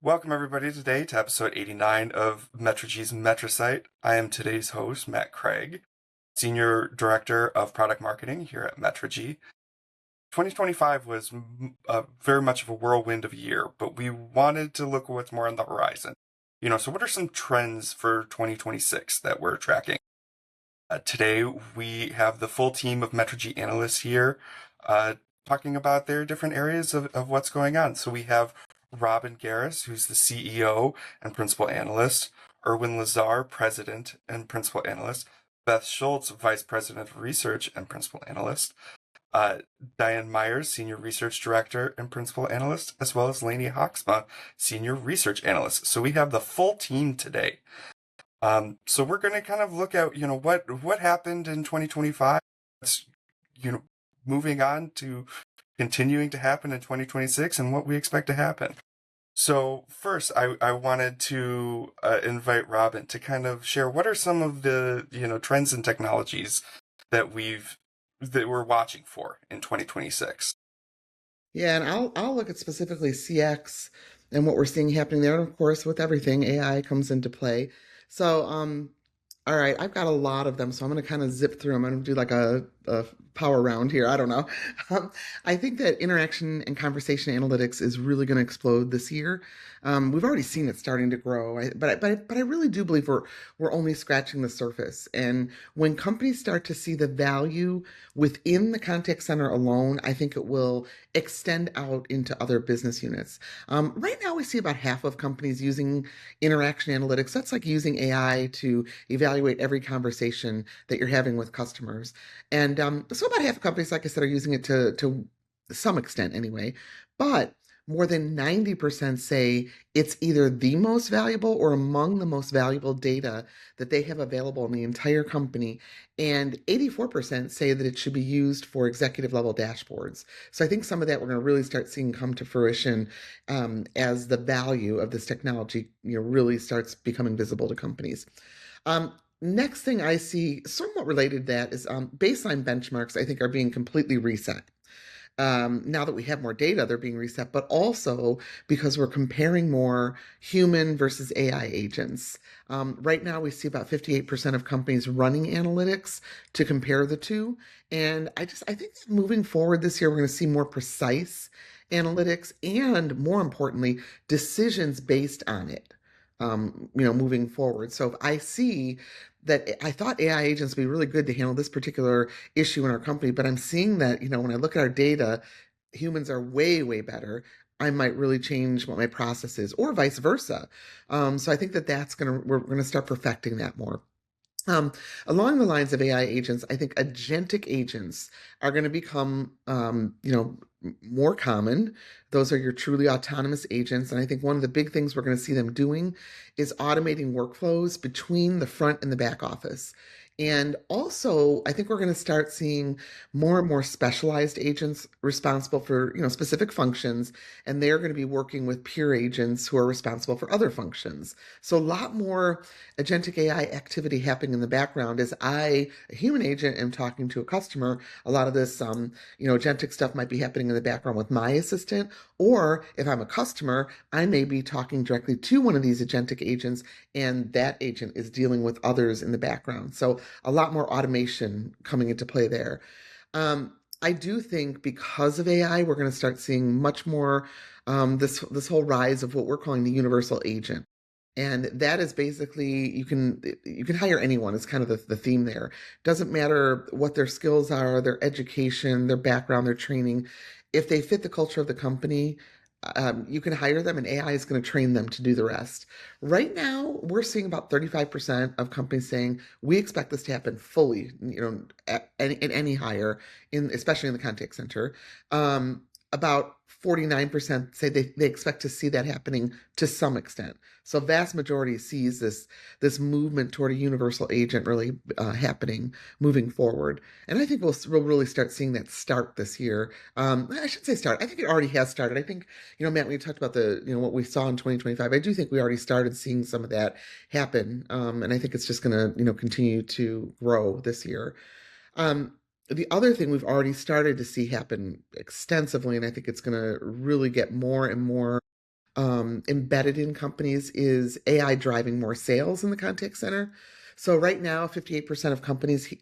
Welcome everybody today to episode 89 of Metrigy's MetriSight. I am today's host, Matt Craig, Senior Director of Product Marketing here at Metrigy. 2025 was very much of a whirlwind of a year, but we wanted to look at what's more on the horizon. So what are some trends for 2026 that we're tracking? Today we have the full team of Metrigy analysts here talking about their different areas of what's going on. So we have Robin Garris, who's the CEO and Principal Analyst, Erwin Lazar, President and Principal Analyst, Beth Schultz, Vice President of Research and Principal Analyst, Diane Myers, Senior Research Director and Principal Analyst, as well as Lainey Hawksma, Senior Research Analyst. So we have the full team today. So we're going to kind of look at, what happened in 2025, moving on to continuing to happen in 2026 and what we expect to happen. So first, I wanted to invite Robin to kind of share what are some of the trends and technologies that we're watching for in 2026. Yeah, and I'll look at specifically CX and what we're seeing happening there. And of course, with everything, AI comes into play. So, all right, I've got a lot of them, so I'm going to kind of zip through them. I'm going to do like a power round here. I don't know. I think that interaction and conversation analytics is really going to explode this year. We've already seen it starting to grow, but I really do believe we're only scratching the surface. And when companies start to see the value within the contact center alone, I think it will extend out into other business units. Right now, we see about half of companies using interaction analytics. That's like using AI to evaluate every conversation that you're having with customers. And so about half of companies, like I said, are using it to some extent anyway. But more than 90% say it's either the most valuable or among the most valuable data that they have available in the entire company. And 84% say that it should be used for executive level dashboards. So I think some of that we're going to really start seeing come to fruition as the value of this technology really starts becoming visible to companies. Next thing I see, somewhat related to that, is baseline benchmarks, I think, are being completely reset. Now that we have more data, they're being reset, but also because we're comparing more human versus AI agents. Right now, we see about 58% of companies running analytics to compare the two. And I think moving forward this year, we're going to see more precise analytics and, more importantly, decisions based on it. Moving forward. So if I see that I thought AI agents would be really good to handle this particular issue in our company, but I'm seeing that, when I look at our data, humans are way, way better. I might really change what my process is, or vice versa. So I think we're going to start perfecting that more. Along the lines of AI agents, I think agentic agents are going to become, more common. Those are your truly autonomous agents. And I think one of the big things we're going to see them doing is automating workflows between the front and the back office. And also, I think we're going to start seeing more and more specialized agents responsible for, specific functions, and they're going to be working with peer agents who are responsible for other functions. So a lot more agentic AI activity happening in the background as I, a human agent, am talking to a customer. A lot of this, agentic stuff might be happening in the background with my assistant, or if I'm a customer, I may be talking directly to one of these agentic agents, and that agent is dealing with others in the background. So a lot more automation coming into play there. I do think because of AI, we're going to start seeing much more this whole rise of what we're calling the universal agent. And that is basically you can hire anyone. It's kind of the theme there. Doesn't matter what their skills are, their education, their background, their training. If they fit the culture of the company, you can hire them and AI is going to train them to do the rest. Right now, we're seeing about 35% of companies saying we expect this to happen fully, in any hire, especially in the contact center. about 49% say they expect to see that happening to some extent. So vast majority sees this movement toward a universal agent really happening moving forward. And I think we'll really start seeing that start this year. I should say start. I think it already has started. I think, Matt, when you talked about what we saw in 2025, I do think we already started seeing some of that happen. And I think it's just going to, continue to grow this year. Um, the other thing we've already started to see happen extensively, and I think it's going to really get more and more embedded in companies, is AI driving more sales in the contact center. So right now, 58% of companies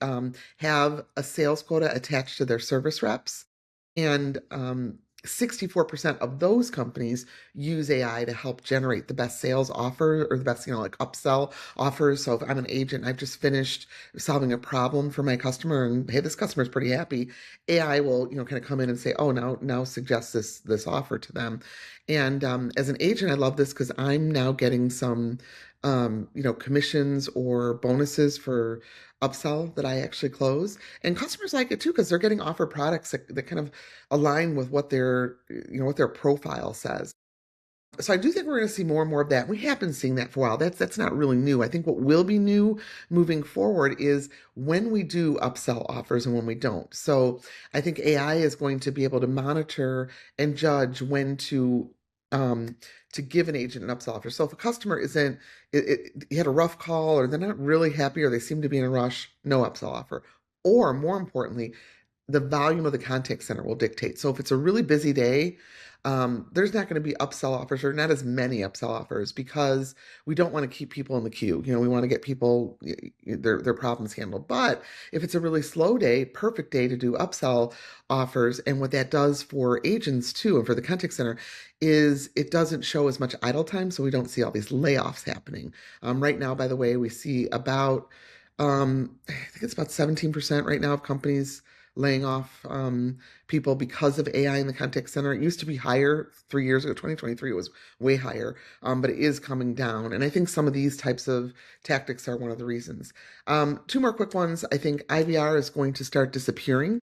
have a sales quota attached to their service reps, and 64% of those companies use AI to help generate the best sales offer or the best, like upsell offers. So if I'm an agent, I've just finished solving a problem for my customer, and hey, this customer is pretty happy. AI will, kind of come in and say, oh, now suggest this offer to them. And as an agent, I love this because I'm now getting some, commissions or bonuses for upsell that I actually close. And customers like it too because they're getting offered products that kind of align with what their profile says. So I do think we're going to see more and more of that. We have been seeing that for a while. That's not really new. I think what will be new moving forward is when we do upsell offers and when we don't. So I think AI is going to be able to monitor and judge when um, to give an agent an upsell offer. So if a customer isn't, you had a rough call or they're not really happy or they seem to be in a rush, no upsell offer. Or more importantly, the volume of the contact center will dictate. So if it's a really busy day, there's not going to be upsell offers or not as many upsell offers because we don't want to keep people in the queue. We want to get people their problems handled. But if it's a really slow day, perfect day to do upsell offers. And what that does for agents too, and for the contact center, is it doesn't show as much idle time, so we don't see all these layoffs happening. Right now, by the way, we see about I think it's about 17% right now of companies laying off people because of AI in the contact center. It used to be higher 3 years ago. 2023 it was way higher, but it is coming down. And I think some of these types of tactics are one of the reasons. Two more quick ones. I think IVR is going to start disappearing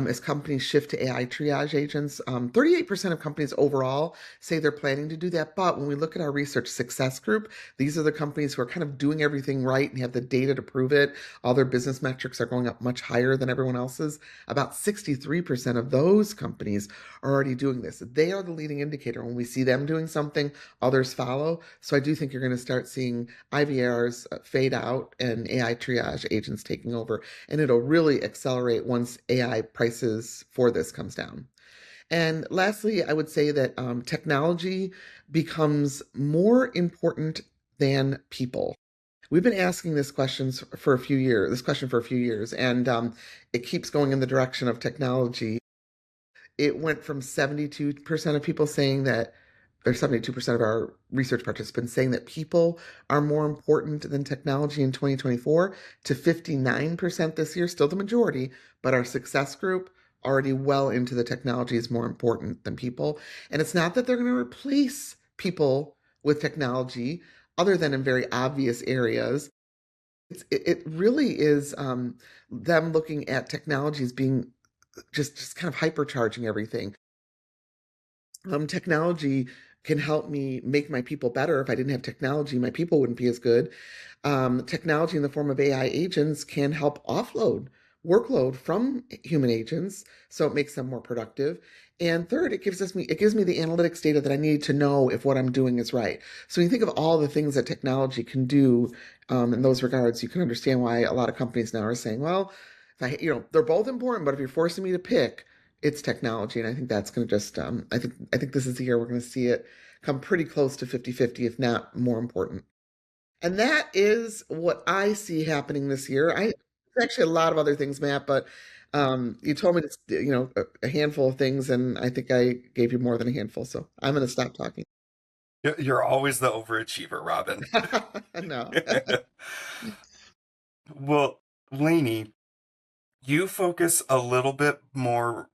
as companies shift to AI triage agents. 38% of companies overall say they're planning to do that. But when we look at our research success group, these are the companies who are kind of doing everything right and have the data to prove it. All their business metrics are going up much higher than everyone else's. About 63% of those companies are already doing this. They are the leading indicator. When we see them doing something, others follow. So I do think you're going to start seeing IVRs fade out and AI triage agents taking over. And it'll really accelerate once AI prices for this comes down. And lastly, I would say that technology becomes more important than people. We've been asking this question for a few years, and it keeps going in the direction of technology. It went from 72% of people saying that, or 72% of our research participants saying that people are more important than technology in 2024 to 59% this year, still the majority, but our success group already well into the technology is more important than people. And it's not that they're going to replace people with technology other than in very obvious areas. It really is them looking at technologies being just kind of hypercharging everything. Technology can help me make my people better. If I didn't have technology, my people wouldn't be as good. Technology in the form of AI agents can help offload workload from human agents, so it makes them more productive. And third, it gives me the analytics data that I need to know if what I'm doing is right. So when you think of all the things that technology can do in those regards, you can understand why a lot of companies now are saying, well, if they're both important, but if you're forcing me to pick, it's technology. And I think that's going to just, I think this is the year we're going to see it come pretty close to 50-50, if not more important. And that is what I see happening this year. There's actually a lot of other things, Matt, but you told me to, a handful of things, and I think I gave you more than a handful. So I'm going to stop talking. You're always the overachiever, Robin. No. Well, Lainey, you focus a little bit more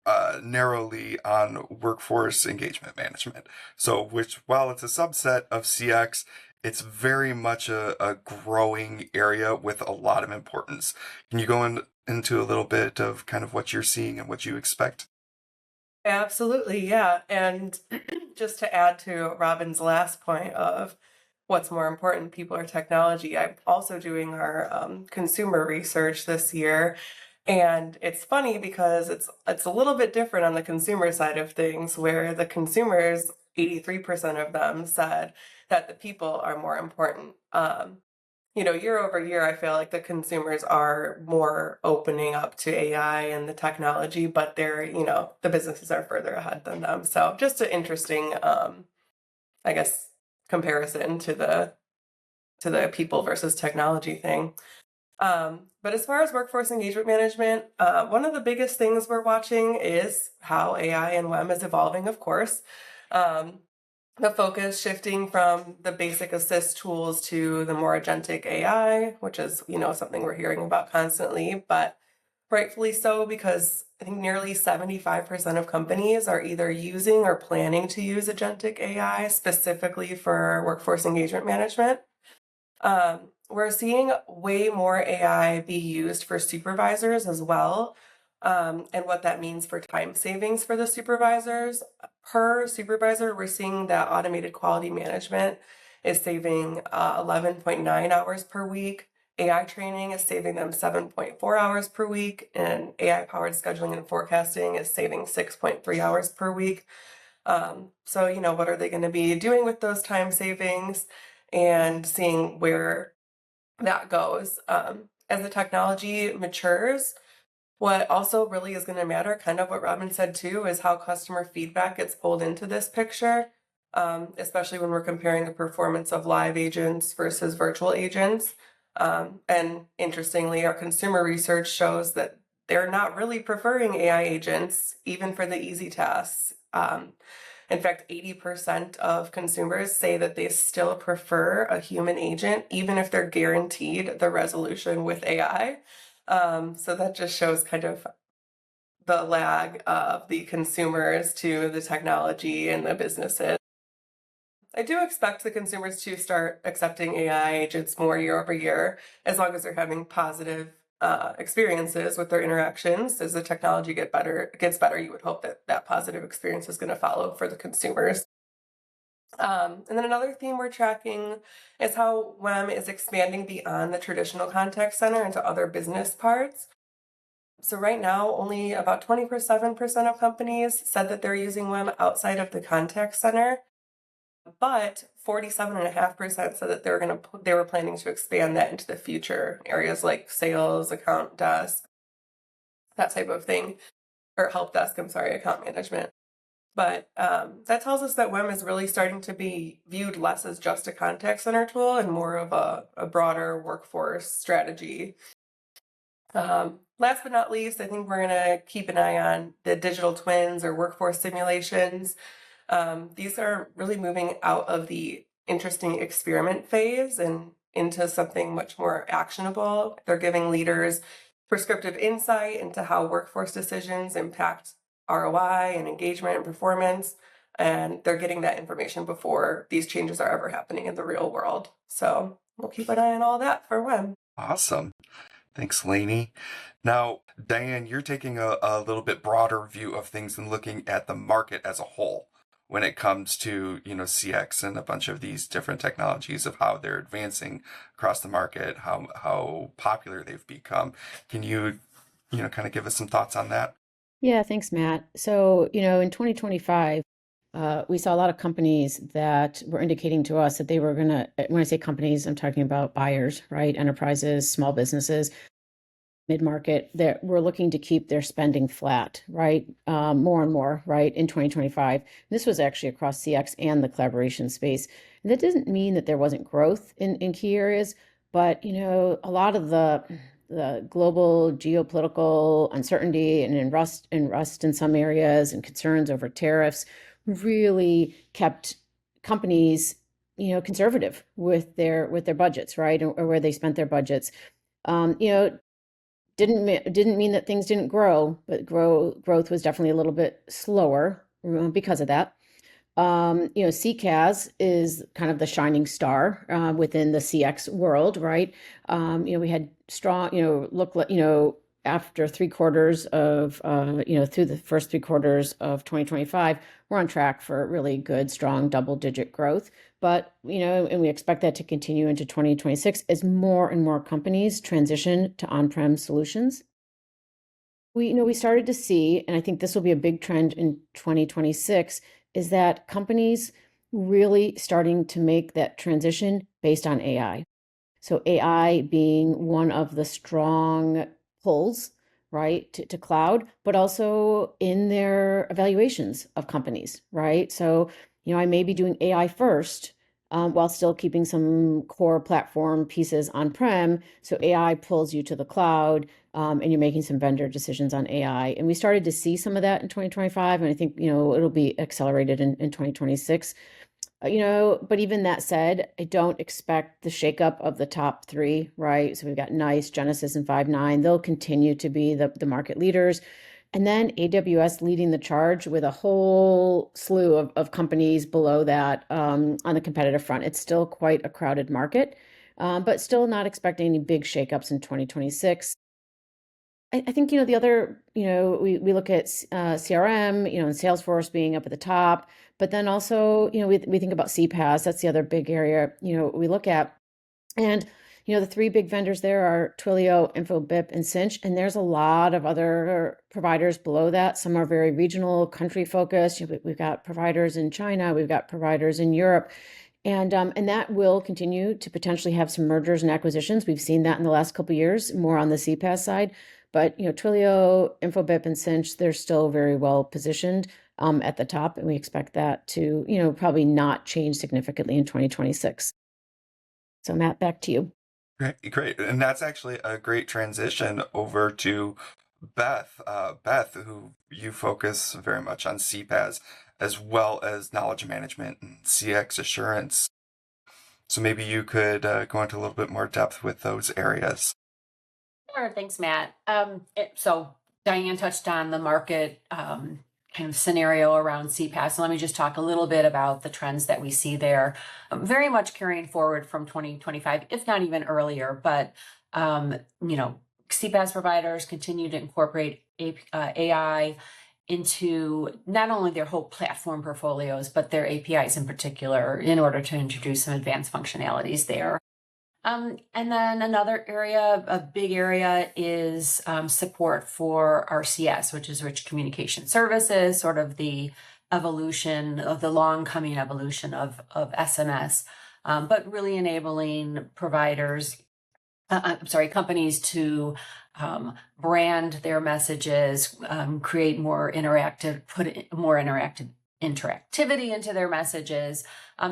narrowly on workforce engagement management. So, which, while it's a subset of CX, it's very much a growing area with a lot of importance. Can you go into a little bit of kind of what you're seeing and what you expect? Absolutely, yeah. And just to add to Robin's last point of what's more important, people or technology, I'm also doing our consumer research this year. And it's funny because it's a little bit different on the consumer side of things, where the consumers, 83% of them said that the people are more important. Year over year, I feel like the consumers are more opening up to AI and the technology, but the businesses are further ahead than them. So just an interesting, I guess, comparison to the people versus technology thing. But as far as workforce engagement management, one of the biggest things we're watching is how AI and WEM is evolving, of course. Um, the focus shifting from the basic assist tools to the more agentic AI, which is, something we're hearing about constantly, but rightfully so, because I think nearly 75% of companies are either using or planning to use agentic AI specifically for workforce engagement management. We're seeing way more AI be used for supervisors as well, and what that means for time savings for the supervisors. Per supervisor, we're seeing that automated quality management is saving 11.9 hours per week. AI training is saving them 7.4 hours per week, and AI powered scheduling and forecasting is saving 6.3 hours per week. So, what are they going to be doing with those time savings and seeing where that goes. As the technology matures, what also really is going to matter, kind of what Robin said too, is how customer feedback gets pulled into this picture, especially when we're comparing the performance of live agents versus virtual agents. And interestingly, our consumer research shows that they're not really preferring AI agents, even for the easy tasks. In fact, 80% of consumers say that they still prefer a human agent, even if they're guaranteed the resolution with AI. So that just shows kind of the lag of the consumers to the technology and the businesses. I do expect the consumers to start accepting AI agents more year over year, as long as they're having positive experiences with their interactions. As the technology gets better, you would hope that that positive experience is going to follow for the consumers. And then another theme we're tracking is how WEM is expanding beyond the traditional contact center into other business parts. So right now, only about 27% of companies said that they're using WEM outside of the contact center, but 47.5% said that they were planning to expand that into the future areas like sales, account desk, that type of thing, or help desk. I'm sorry, account management. But that tells us that WEM is really starting to be viewed less as just a contact center tool and more of a broader workforce strategy. Last but not least, I think we're going to keep an eye on the digital twins or workforce simulations. These are really moving out of the interesting experiment phase and into something much more actionable. They're giving leaders prescriptive insight into how workforce decisions impact ROI and engagement and performance. And they're getting that information before these changes are ever happening in the real world. So we'll keep an eye on all that for WEM. Awesome. Thanks, Lainey. Now, Diane, you're taking a little bit broader view of things and looking at the market as a whole when it comes to, CX and a bunch of these different technologies of how they're advancing across the market, how popular they've become. Can you, kind of give us some thoughts on that? Yeah, thanks, Matt. So, in 2025, we saw a lot of companies that were indicating to us that they were going to, when I say companies, I'm talking about buyers, right? Enterprises, small businesses, mid-market, that were looking to keep their spending flat, right? More and more, right? In 2025. This was actually across CX and the collaboration space. And that doesn't mean that there wasn't growth in key areas, but, a lot of the global geopolitical uncertainty and rust in some areas and concerns over tariffs really kept companies, conservative with their budgets, right, or where they spent their budgets. Didn't mean that things didn't grow, but growth was definitely a little bit slower because of that. CCaaS is kind of the shining star within the CX world, right? We had strong, after 3 quarters of, through the first 3 quarters of 2025, we're on track for really good, strong double-digit growth. But, and we expect that to continue into 2026 as more and more companies transition to on-prem solutions. We started to see, and I think this will be a big trend in 2026, is that companies really starting to make that transition based on AI. So AI being one of the strong pulls, right, to cloud, but also in their evaluations of companies, right? So, I may be doing AI first, while still keeping some core platform pieces on-prem. So AI pulls you to the cloud, and you're making some vendor decisions on AI. And we started to see some of that in 2025, and I think, it'll be accelerated in 2026. But even that said, I don't expect the shakeup of the top three, right? So we've got NICE, Genesys, and Five9. They'll continue to be the market leaders. And then AWS leading the charge with a whole slew of companies below that, on the competitive front. It's still quite a crowded market, but still not expecting any big shakeups in 2026. I think, the other, we look at CRM, and Salesforce being up at the top, but then also, we think about CPaaS. That's the other big area, we look at. And, the three big vendors there are Twilio, InfoBip, and Cinch. And there's a lot of other providers below that. Some are very regional, country focused. We've got providers in China, we've got providers in Europe. And that will continue to potentially have some mergers and acquisitions. We've seen that in the last couple of years, more on the CPaaS side. But Twilio, InfoBip, and Cinch, they're still very well positioned at the top, and we expect that to probably not change significantly in 2026. So Matt, back to you. Great. And that's actually a great transition over to Beth. Beth, who you focus very much on CPaaS as well as knowledge management and CX assurance. So maybe you could go into a little bit more depth with those areas. Sure, thanks, Matt. So Diane touched on the market kind of scenario around CPaaS. So let me just talk a little bit about the trends that we see there, very much carrying forward from 2025, if not even earlier. But CPaaS providers continue to incorporate AI into not only their whole platform portfolios, but their APIs in particular, in order to introduce some advanced functionalities there. And then another area, a big area, is support for RCS, which is Rich Communication Services, sort of the evolution of the long coming evolution of SMS, but really enabling companies to brand their messages, create more interactive, put more interactivity into their messages.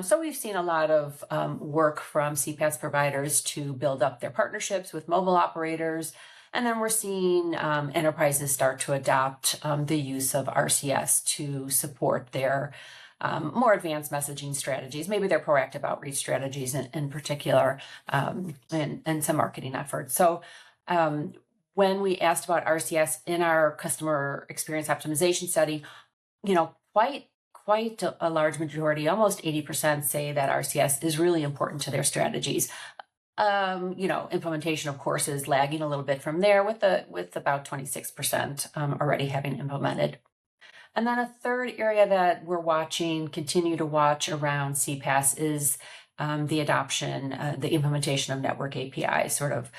So we've seen a lot of work from CPaaS providers to build up their partnerships with mobile operators. And then we're seeing enterprises start to adopt the use of RCS to support their more advanced messaging strategies, maybe their proactive outreach strategies in particular, and some marketing efforts. So when we asked about RCS in our customer experience optimization study, quite a large majority, almost 80%, say that RCS is really important to their strategies. Implementation, of course, is lagging a little bit from there, with about 26% already having implemented. And then a third area that we're continue to watch around CPaaS is the adoption, the implementation of network APIs, sort of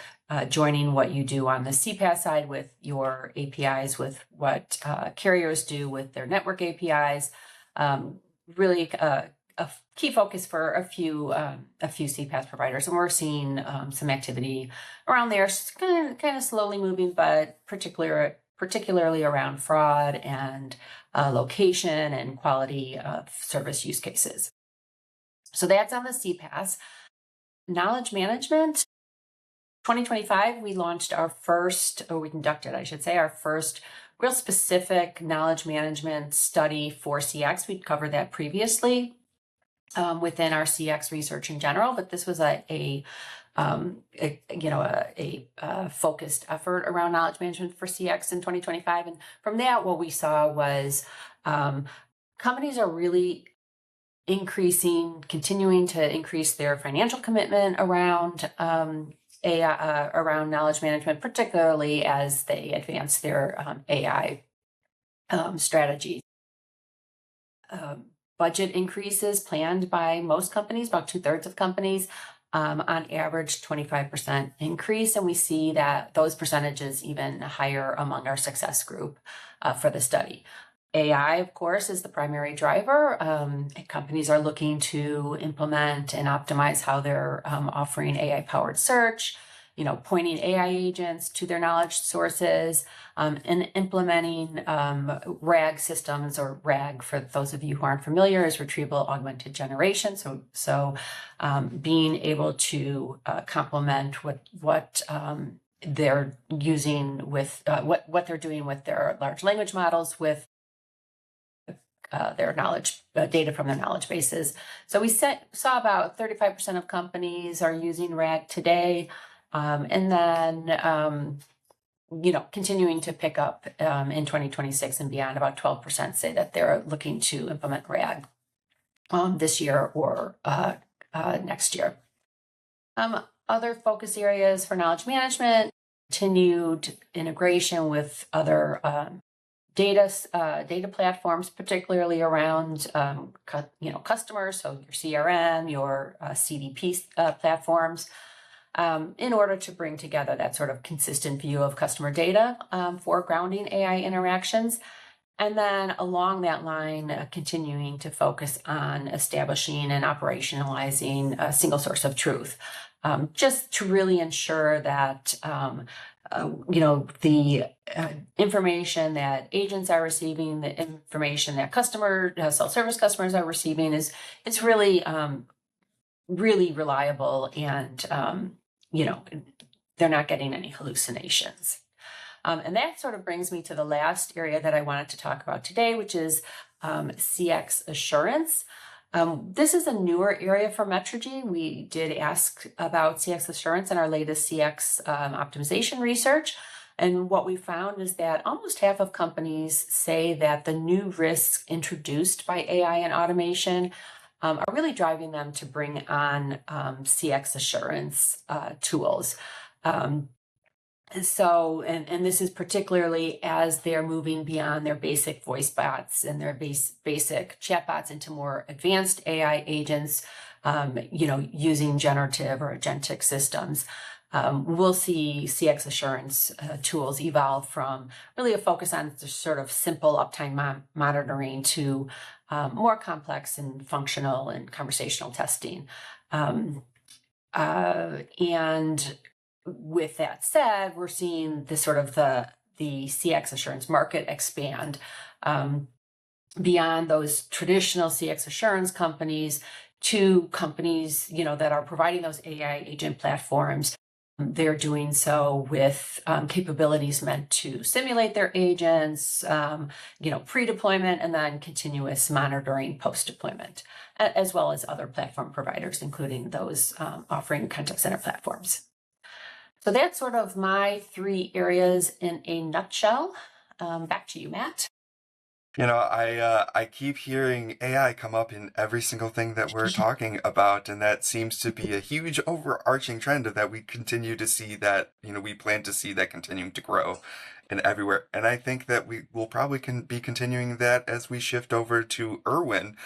joining what you do on the CPaaS side with your APIs, with what carriers do with their network APIs. Really a key focus for a few CPaaS providers, and we're seeing some activity around there, kind of slowly moving, but particularly around fraud and location and quality of service use cases. So that's on the CPaaS. Knowledge management. 2025, we conducted, I should say, our first real specific knowledge management study for CX. We'd covered that previously within our CX research in general, but this was a focused effort around knowledge management for CX in 2025. And from that, what we saw was companies are really continuing to increase their financial commitment around AI around knowledge management, particularly as they advance their AI strategies. Budget increases planned by most companies, about 2/3 of companies, on average 25% increase. And we see that those percentages even higher among our success group for the study. AI, of course, is the primary driver. Companies are looking to implement and optimize how they're offering AI-powered search, pointing AI agents to their knowledge sources, and implementing RAG systems, or RAG, for those of you who aren't familiar, is retrieval augmented generation. So being able to complement what they're using with what they're doing with their large language models with their knowledge data from their knowledge bases. So we saw about 35% of companies are using RAG today, and then continuing to pick up in 2026 and beyond. About 12% say that they're looking to implement RAG this year or next year. Other focus areas for knowledge management: continued integration with other data platforms, particularly around customers, so your CRM, your CDP platforms, in order to bring together that sort of consistent view of customer data for grounding AI interactions. And then along that line, continuing to focus on establishing and operationalizing a single source of truth, just to really ensure that the information that agents are receiving, the information that self-service customers are receiving is really really reliable, and they're not getting any hallucinations. And that sort of brings me to the last area that I wanted to talk about today, which is CX assurance. This is a newer area for Metrigy. We did ask about CX assurance in our latest CX optimization research. And what we found is that almost half of companies say that the new risks introduced by AI and automation are really driving them to bring on CX assurance tools. So this is particularly as they're moving beyond their basic voice bots and their basic chatbots into more advanced AI agents, using generative or agentic systems. We'll see CX assurance tools evolve from really a focus on just sort of simple uptime monitoring to more complex and functional and conversational testing. And with that said, we're seeing the CX assurance market expand beyond those traditional CX assurance companies to companies that are providing those AI agent platforms. They're doing so with capabilities meant to simulate their agents, pre-deployment, and then continuous monitoring post-deployment, as well as other platform providers, including those offering contact center platforms. So that's sort of my 3 areas in a nutshell. Back to you, Matt. I keep hearing AI come up in every single thing that we're talking about, and that seems to be a huge overarching trend that we continue to see that, we plan to see that continuing to grow and everywhere. And I think that we will probably be continuing that as we shift over to Irwin,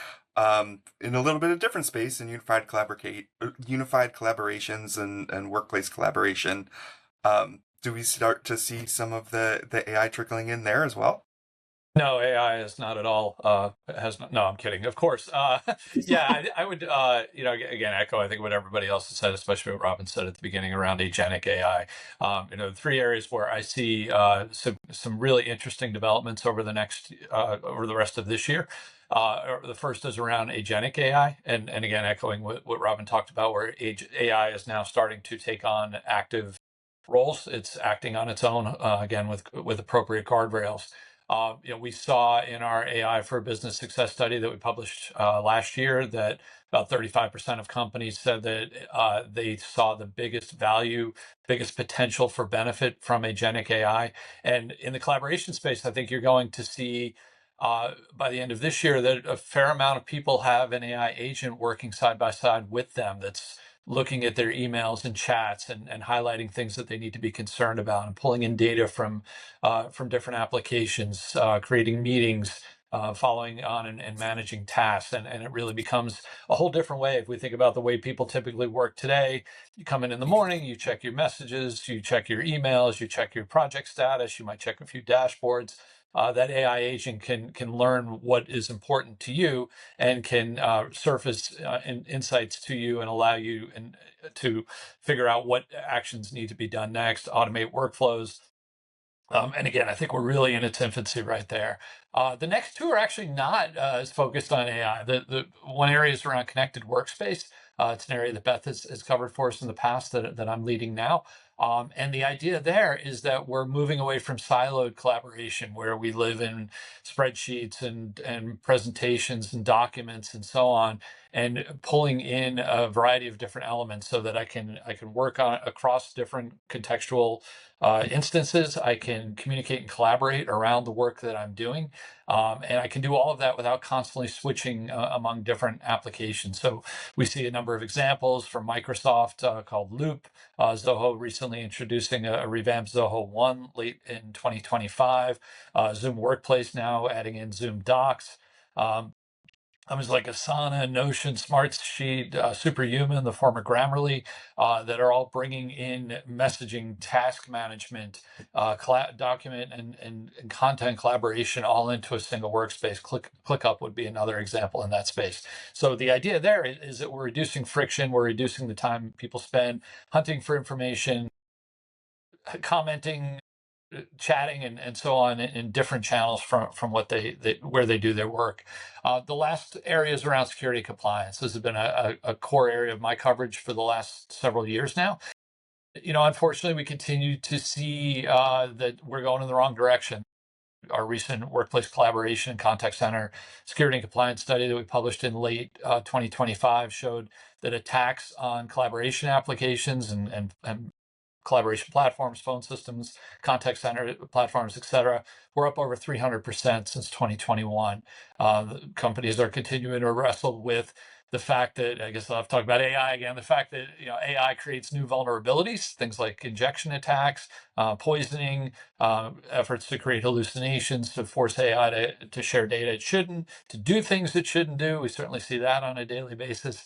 in a little bit of different space in unified collaborations and workplace collaboration. Do we start to see some of the AI trickling in there as well? No, AI is not at all. No, I'm kidding. Of course. Yeah, I would, again, echo, I think, what everybody else has said, especially what Robin said at the beginning around agentic AI. The 3 areas where I see some really interesting developments over the rest of this year. The first is around agentic AI, and again, echoing what Robin talked about, where AI is now starting to take on active roles. It's acting on its own, again, with appropriate guardrails. We saw in our AI for Business success study that we published last year that about 35% of companies said that they saw the biggest value, biggest potential for benefit from agentic AI. And in the collaboration space, I think you're going to see by the end of this year that a fair amount of people have an AI agent working side by side with them that's looking at their emails and chats and highlighting things that they need to be concerned about, and pulling in data from different applications, creating meetings, following on and managing tasks. And it really becomes a whole different way. If we think about the way people typically work today, you come in the morning, you check your messages, you check your emails, you check your project status, you might check a few dashboards. That AI agent can learn what is important to you and can surface insights to you and allow you to figure out what actions need to be done next, automate workflows. And again, I think we're really in its infancy right there. The next two are actually not as focused on AI. The one area is around connected workspace. It's an area that Beth has covered for us in the past that I'm leading now. And the idea there is that we're moving away from siloed collaboration, where we live in spreadsheets and presentations and documents and so on, and pulling in a variety of different elements so that I can work on across different contextual instances. I can communicate and collaborate around the work that I'm doing. And I can do all of that without constantly switching among different applications. So we see a number of examples from Microsoft called Loop, Zoho recently introducing a revamped Zoho 1 late in 2025, Zoom Workplace now adding in Zoom Docs. Companies like Asana, Notion, Smartsheet, Superhuman, the former Grammarly, that are all bringing in messaging, task management, document and content collaboration all into a single workspace. ClickUp would be another example in that space. So the idea there is that we're reducing friction, we're reducing the time people spend hunting for information, commenting, chatting and so on in different channels from what where they do their work. The last area is around security compliance. This has been a core area of my coverage for the last several years now. Unfortunately, we continue to see that we're going in the wrong direction. Our recent workplace collaboration and contact center security and compliance study that we published in late 2025 showed that attacks on collaboration applications and collaboration platforms, phone systems, contact center platforms, et cetera, we're up over 300% since 2021. Companies are continuing to wrestle with the fact that, I guess I'll talk about AI again, the fact that AI creates new vulnerabilities, things like injection attacks, poisoning, efforts to create hallucinations, to force AI to share data it shouldn't, to do things it shouldn't do. We certainly see that on a daily basis.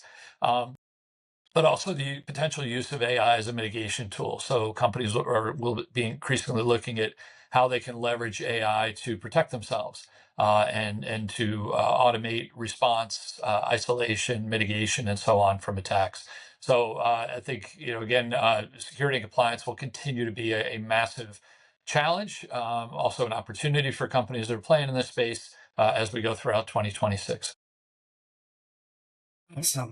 But also the potential use of AI as a mitigation tool. So companies will be increasingly looking at how they can leverage AI to protect themselves and to automate response, isolation, mitigation, and so on from attacks. So I think, again, security and compliance will continue to be a massive challenge, also an opportunity for companies that are playing in this space as we go throughout 2026. Awesome.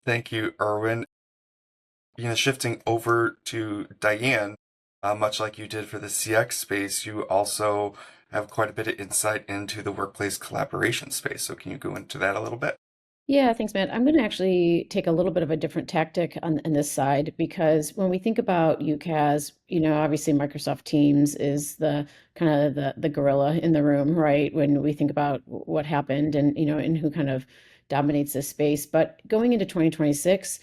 Thank you, Erwin. Shifting over to Diane, much like you did for the CX space, you also have quite a bit of insight into the workplace collaboration space. So can you go into that a little bit? Yeah, thanks, Matt. I'm going to actually take a little bit of a different tactic on this side, because when we think about UCaaS, obviously Microsoft Teams is the kind of the gorilla in the room, right? When we think about what happened and who kind of dominates this space. But going into 2026,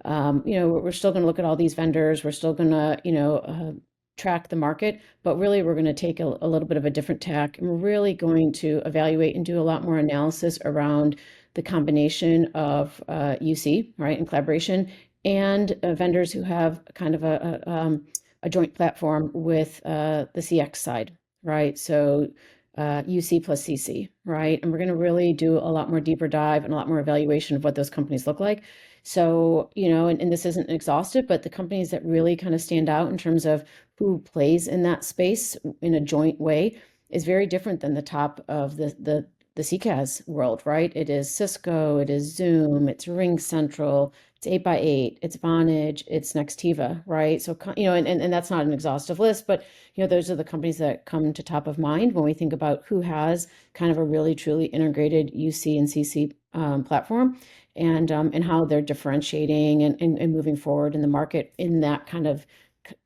we're still going to look at all these vendors. We're still going to, track the market, but really we're going to take a little bit of a different tack, and we're really going to evaluate and do a lot more analysis around the combination of UC, right, and collaboration, and vendors who have kind of a joint platform with the CX side, right? So UC plus CC, right? And we're going to really do a lot more deeper dive and a lot more evaluation of what those companies look like. So, and this isn't exhaustive, but the companies that really kind of stand out in terms of who plays in that space in a joint way is very different than the top of the CCaaS world, right? It is Cisco, it is Zoom, it's RingCentral, it's 8x8, it's Vonage, it's Nextiva, right? So, and that's not an exhaustive list, but, those are the companies that come to top of mind when we think about who has kind of a really, truly integrated UC and CC platform, and how they're differentiating and moving forward in the market in that kind of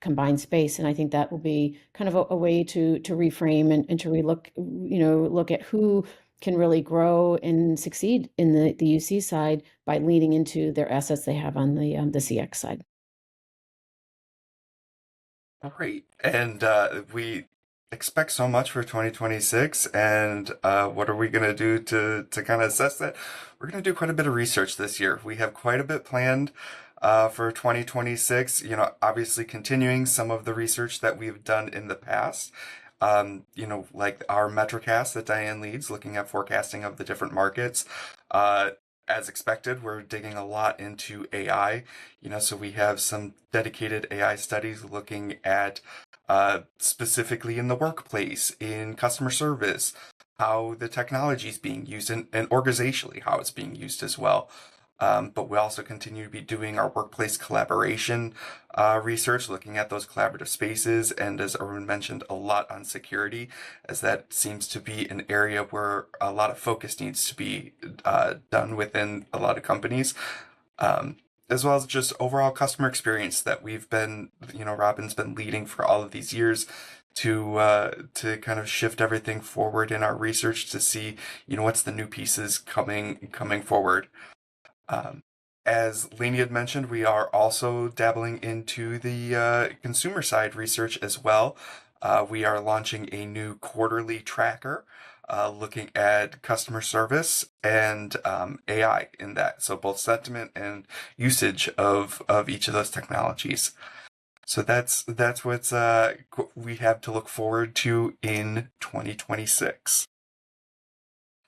combined space. And I think that will be kind of a way to reframe and to relook, look at who can really grow and succeed in the UC side by leaning into their assets they have on the CX side. Great. And we expect so much for 2026. And what are we going to do to kind of assess that? We're going to do quite a bit of research this year. We have quite a bit planned for 2026. Obviously continuing some of the research that we've done in the past. Like our Metricast that Diane leads, looking at forecasting of the different markets. As expected, we're digging a lot into AI, so we have some dedicated AI studies looking at specifically in the workplace, in customer service, how the technology is being used, and organizationally how it's being used as well. But we also continue to be doing our workplace collaboration research, looking at those collaborative spaces, and as Arun mentioned, a lot on security, as that seems to be an area where a lot of focus needs to be done within a lot of companies. As well as just overall customer experience that we've been, Robin's been leading for all of these years to kind of shift everything forward in our research to see, what's the new pieces coming forward. As Lainey had mentioned, we are also dabbling into the consumer side research as well. We are launching a new quarterly tracker looking at customer service and AI in that. So both sentiment and usage of each of those technologies. So that's what's we have to look forward to in 2026.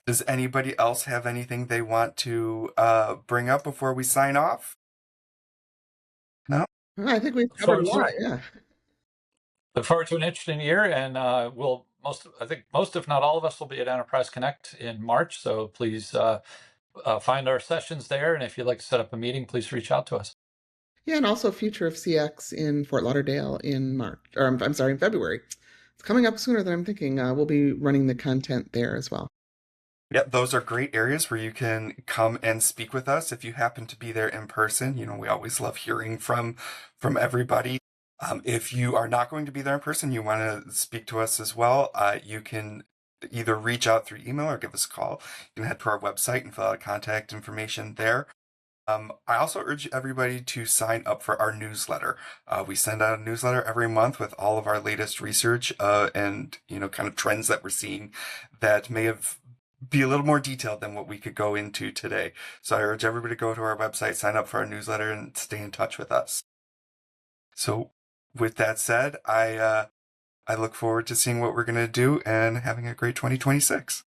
Does anybody else have anything they want to bring up before we sign off? No? I think we've covered a lot, yeah. Look forward to an interesting year, and I think most, if not all of us, will be at Enterprise Connect in March. So please find our sessions there, and if you'd like to set up a meeting, please reach out to us. Yeah, and also Future of CX in Fort Lauderdale in March, or I'm sorry, in February. It's coming up sooner than I'm thinking. We'll be running the content there as well. Yep, those are great areas where you can come and speak with us if you happen to be there in person. We always love hearing from everybody. If you are not going to be there in person, you want to speak to us as well, you can either reach out through email or give us a call. You can head to our website and fill out contact information there. I also urge everybody to sign up for our newsletter. We send out a newsletter every month with all of our latest research and kind of trends that we're seeing that may be a little more detailed than what we could go into today. So I urge everybody to go to our website, sign up for our newsletter, and stay in touch with us. So with that said, I look forward to seeing what we're going to do and having a great 2026.